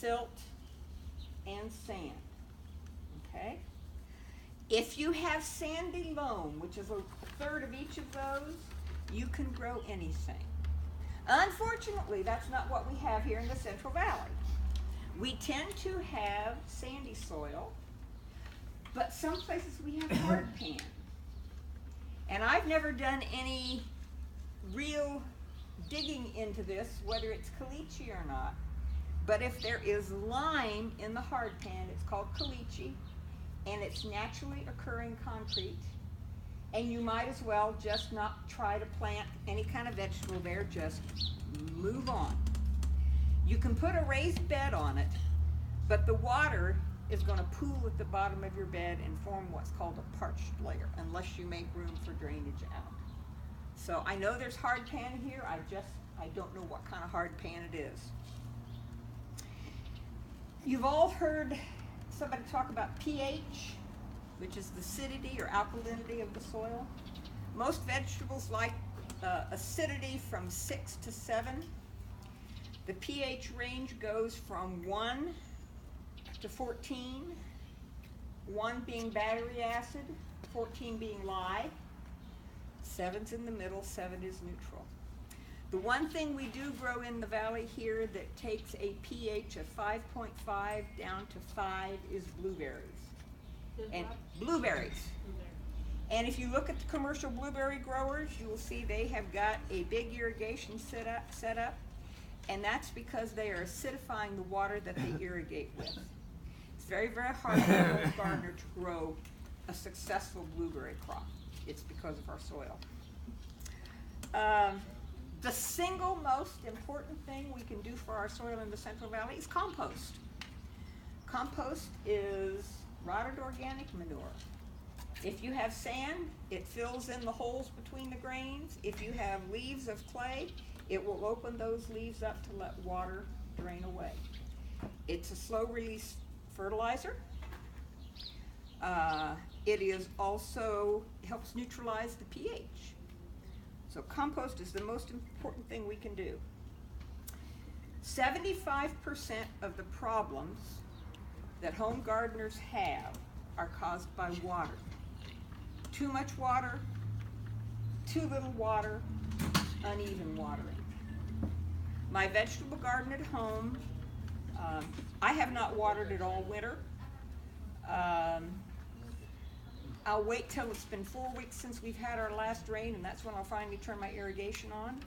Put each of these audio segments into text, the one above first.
silt, and sand. Okay? If you have sandy loam, which is a third of each of those, you can grow anything. Unfortunately, that's not what we have here in the Central Valley. We tend to have sandy soil, but some places we have hard pan. And I've never done any real digging into this, whether it's caliche or not, but if there is lime in the hard pan, it's called caliche, and it's naturally occurring concrete, and you might as well just not try to plant any kind of vegetable there, just move on. You can put a raised bed on it, but the water is going to pool at the bottom of your bed and form what's called a parched layer, unless you make room for drainage out. So I know there's hard pan here, I don't know what kind of hard pan it is. You've all heard somebody talk about pH, which is the acidity or alkalinity of the soil. Most vegetables like acidity from 6 to 7. The pH range goes from 1 to 14, 1 being battery acid, 14 being lye, 7's in the middle, 7 is neutral. The one thing we do grow in the valley here that takes a pH of 5.5 down to 5 is blueberries. And blueberries. And if you look at the commercial blueberry growers, you will see they have got a big irrigation set up, and that's because they are acidifying the water that they irrigate with. It's very, very hard for a little gardener to grow a successful blueberry crop. It's because of our soil. The single most important thing we can do for our soil in the Central Valley is compost. Compost is rotted organic manure. If you have sand, it fills in the holes between the grains. If you have leaves of clay, it will open those leaves up to let water drain away. It's a slow release fertilizer. It is also helps neutralize the pH. So compost is the most important thing we can do. 75% of the problems that home gardeners have are caused by water. Too much water, too little water, uneven watering. My vegetable garden at home, I have not watered it all winter. I'll wait till it's been 4 weeks since we've had our last rain, and that's when I'll finally turn my irrigation on.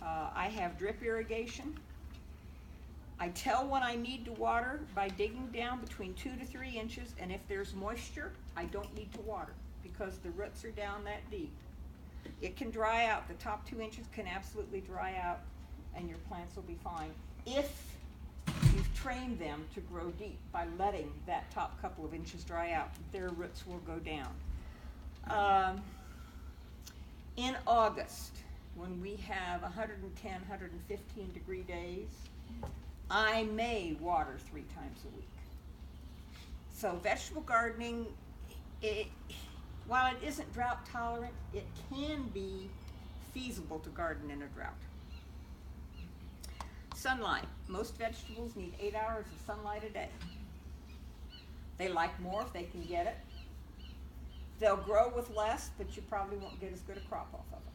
I have drip irrigation. I tell when I need to water by digging down between 2 to 3 inches, and if there's moisture, I don't need to water because the roots are down that deep. It can dry out. The top 2 inches can absolutely dry out, and your plants will be fine if you've trained them to grow deep by letting that top couple of inches dry out. Their roots will go down. In August, when we have 110, 115 degree days, I may water 3 times a week. So vegetable gardening, while it isn't drought tolerant, it can be feasible to garden in a drought. Sunlight. Most vegetables need 8 hours of sunlight a day. They like more if they can get it. They'll grow with less, but you probably won't get as good a crop off of them.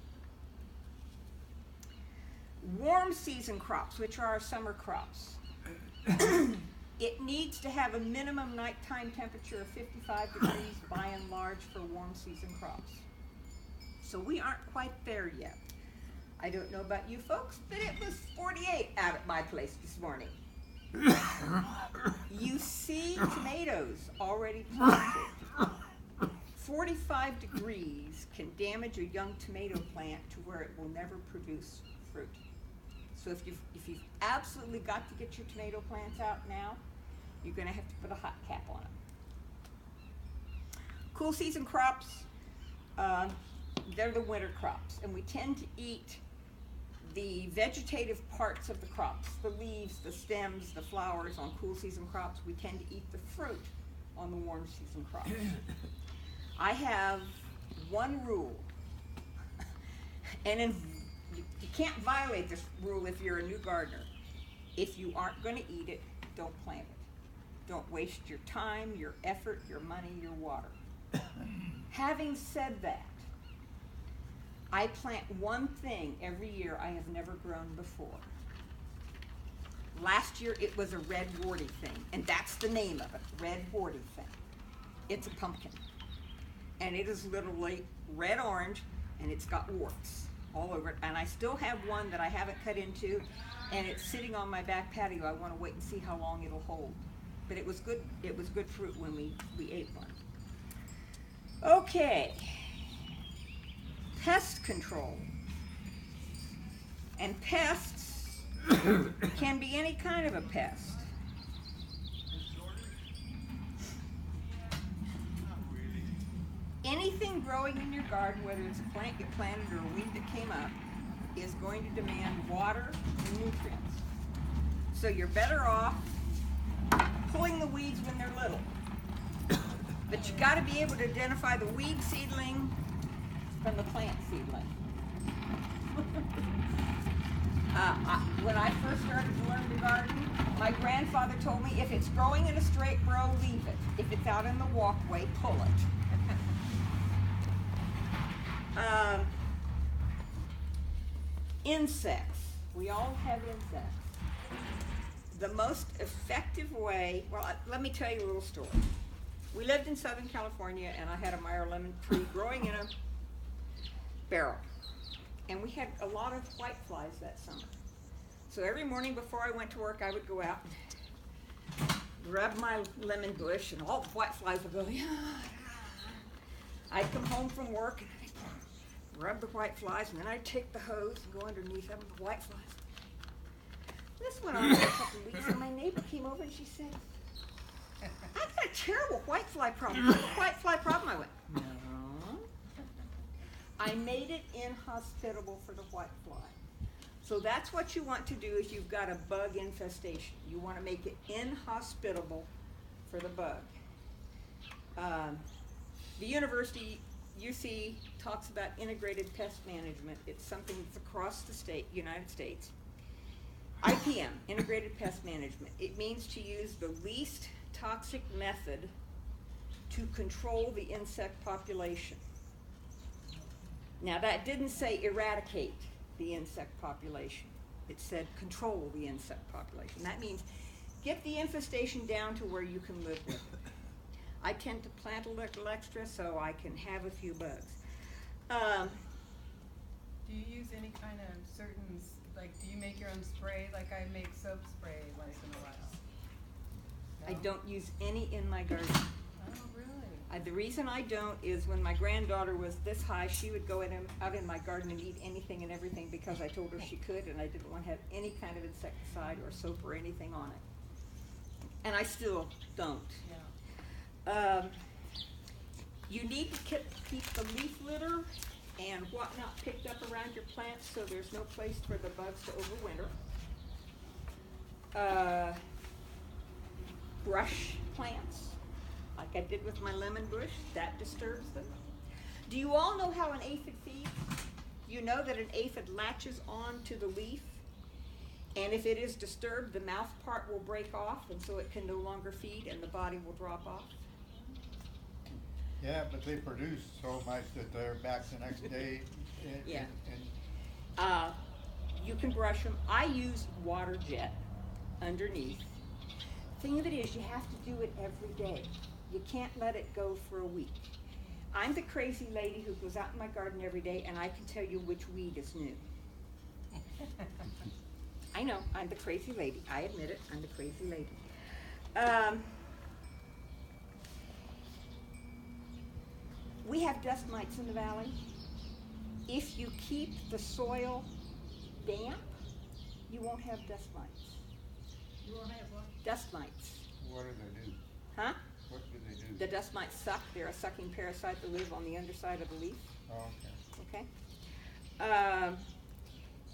Warm season crops, which are our summer crops. It needs to have a minimum nighttime temperature of 55 degrees by and large for warm season crops. So we aren't quite there yet. I don't know about you folks, but it was 48 out at my place this morning. You see tomatoes already planted. 45 degrees can damage a young tomato plant to where it will never produce fruit. So if you've absolutely got to get your tomato plants out now, you're going to have to put a hot cap on them. Cool season crops, they're the winter crops, and we tend to eat the vegetative parts of the crops, the leaves, the stems, the flowers on cool season crops. We tend to eat the fruit on the warm season crops. I have one rule, and you can't violate this rule if you're a new gardener. If you aren't going to eat it, don't plant it. Don't waste your time, your effort, your money, your water. Having said that, I plant one thing every year I have never grown before. Last year it was a red warty thing, and that's the name of it, red warty thing. It's a pumpkin, and it is literally red-orange, and it's got warts all over it. And I still have one that I haven't cut into, and it's sitting on my back patio. I want to wait and see how long it'll hold. But it was good. It was good fruit when we ate one. Okay. Pest control. And pests can be any kind of a pest. Anything growing in your garden, whether it's a plant you planted or a weed that came up, is going to demand water and nutrients. So you're better off pulling the weeds when they're little. But you got to be able to identify the weed seedling from the plant seedling. When I first started to learn to garden, my grandfather told me if it's growing in a straight row, leave it. If it's out in the walkway, pull it. Insects. We all have insects. The most effective way, well, let me tell you a little story. We lived in Southern California, and I had a Meyer lemon tree growing in a barrel. And we had a lot of whiteflies that summer. So every morning before I went to work, I would go out and rub my lemon bush, and all the whiteflies would go, yeah. I'd come home from work, and I'd rub the whiteflies, and then I'd take the hose and go underneath them with the whiteflies. This went on for a couple of weeks, and my neighbor came over and she said, I've got a terrible whitefly problem. What's the whitefly problem? I went, no. I made it inhospitable for the whitefly. So that's what you want to do if you've got a bug infestation. You want to make it inhospitable for the bug. The university, UC, talks about integrated pest management. It's something that's across the United States. IPM, integrated pest management. It means to use the least toxic method to control the insect population. Now that didn't say eradicate the insect population. It said control the insect population. That means get the infestation down to where you can live with it. I tend to plant a little extra so I can have a few bugs. Do you use any kind of certain, like, do you make your own spray? Like I make soap spray once in a while. No? I don't use any in my garden. Oh, really? The reason I don't is when my granddaughter was this high, she would go out in my garden and eat anything and everything because I told her she could, and I didn't want to have any kind of insecticide or soap or anything on it. And I still don't. Yeah. You need to keep the leaf litter and whatnot picked up around your plants so there's no place for the bugs to overwinter. Brush plants, like I did with my lemon bush, that disturbs them. Do you all know how an aphid feeds? You know that an aphid latches on to the leaf, and if it is disturbed, the mouth part will break off, and so it can no longer feed, and the body will drop off. Yeah, but they produce so much that they're back the next day. Yeah. You can brush them. I use water jet underneath. Thing of it is, you have to do it every day. You can't let it go for a week. I'm the crazy lady who goes out in my garden every day, and I can tell you which weed is new. I know, I'm the crazy lady. I admit it, I'm the crazy lady. We have dust mites in the valley. If you keep the soil damp, you won't have dust mites. You won't have what? Dust mites. What do they do? Huh? What do they do? The dust mites suck. They're a sucking parasite that live on the underside of the leaf. Oh, okay. Okay?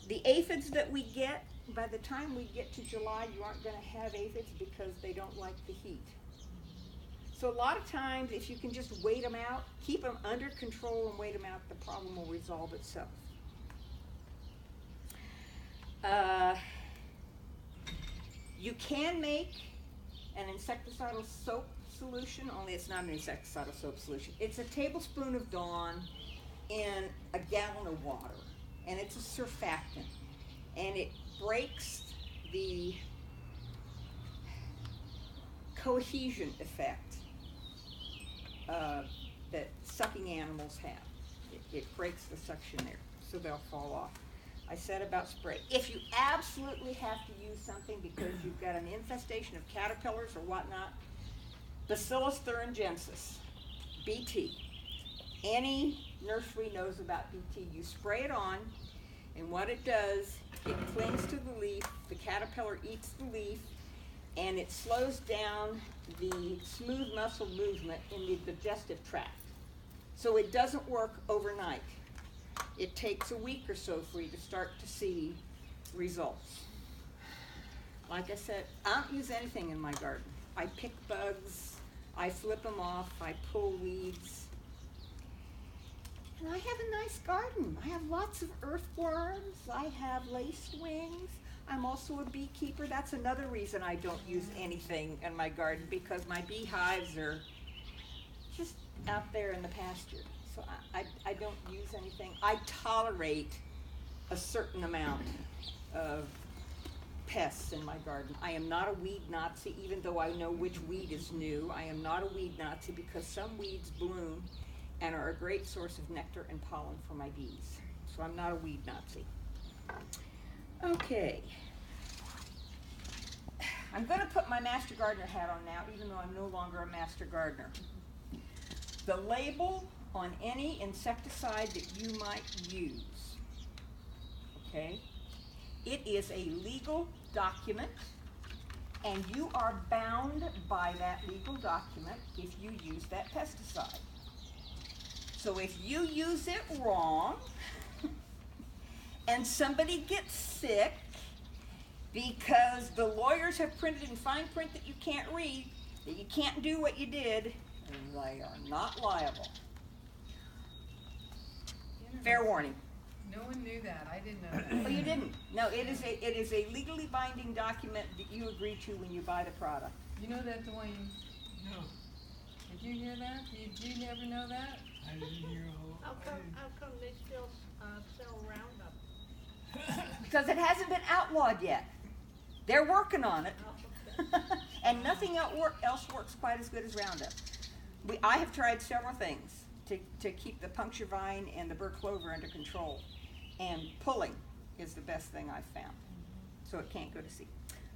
The aphids that we get, by the time we get to July, you aren't going to have aphids because they don't like the heat. So a lot of times, if you can just wait them out, keep them under control and wait them out, the problem will resolve itself. You can make an insecticidal soap solution, only it's not an insecticidal soap solution. It's a tablespoon of Dawn in a gallon of water, and it's a surfactant, and it breaks the cohesion effect that sucking animals have. It breaks the suction there, so they'll fall off. I said about spray. If you absolutely have to use something because you've got an infestation of caterpillars or whatnot, Bacillus thuringiensis, BT. Any nursery knows about BT. You spray it on, and what it does, it clings to the leaf, the caterpillar eats the leaf, and it slows down the smooth muscle movement in the digestive tract. So it doesn't work overnight. It takes a week or so for you to start to see results. Like I said, I don't use anything in my garden. I pick bugs, I flip them off, I pull weeds. And I have a nice garden. I have lots of earthworms, I have lacewings. I'm also a beekeeper. That's another reason I don't use anything in my garden, because my beehives are just out there in the pasture. So I don't use anything. I tolerate a certain amount of pests in my garden. I am not a weed Nazi, even though I know which weed is new. I am not a weed Nazi because some weeds bloom and are a great source of nectar and pollen for my bees. So I'm not a weed Nazi. Okay. I'm going to put my Master Gardener hat on now, even though I'm no longer a Master Gardener. The label on any insecticide that you might use, okay? It is a legal document, and you are bound by that legal document if you use that pesticide. So if you use it wrong, and somebody gets sick because the lawyers have printed in fine print that you can't read, that you can't do what you did, they are not liable. Fair warning. No one knew that. I didn't know that. Oh, you didn't? No, it is a legally binding document that you agree to when you buy the product. You know that, Dwayne? No, Did you hear that? Did you never know that? I didn't hear How come they still sell Roundup? Because it hasn't been outlawed yet. They're working on it. And nothing else works quite as good as Roundup. I have tried several things to keep the puncture vine and the burr clover under control. And pulling is the best thing I've found. So it can't go to seed.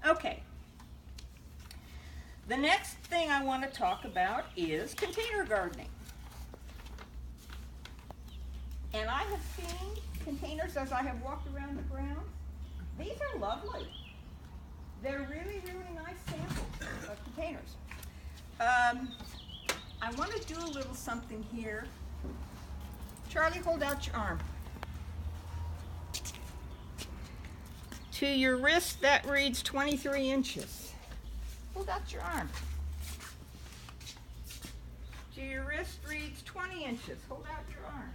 Okay. The next thing I want to talk about is container gardening. And I have seen containers as I have walked around the grounds. These are lovely. They're really, really nice samples of containers. I want to do a little something here. Charlie, hold out your arm. To your wrist, that reads 23 inches. Hold out your arm. To your wrist reads 20 inches. Hold out your arm.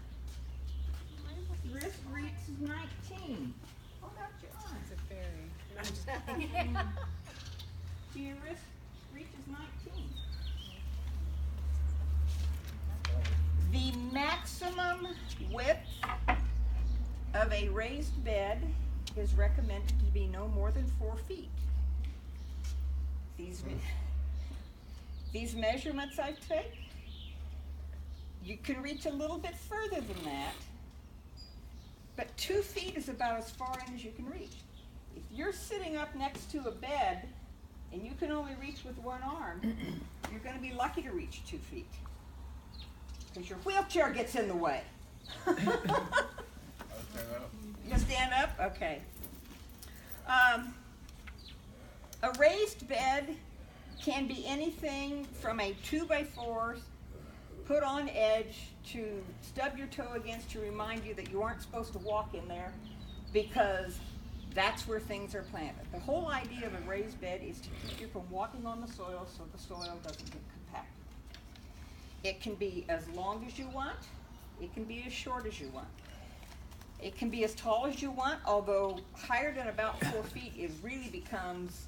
Wrist reads 19. Hold out your arm. It's a fairy. To your wrist reaches 19. The maximum width of a raised bed is recommended to be no more than 4 feet. These measurements I took, you can reach a little bit further than that, but 2 feet is about as far in as you can reach. If you're sitting up next to a bed and you can only reach with one arm, you're going to be lucky to reach 2 feet. Because your wheelchair gets in the way. I'll stand up. You stand up? Okay. A raised bed can be anything from a 2x4 put on edge to stub your toe against to remind you that you aren't supposed to walk in there, because that's where things are planted. The whole idea of a raised bed is to keep you from walking on the soil so the soil doesn't get compacted. It can be as long as you want. It can be as short as you want. It can be as tall as you want, although higher than about 4 feet, it really becomes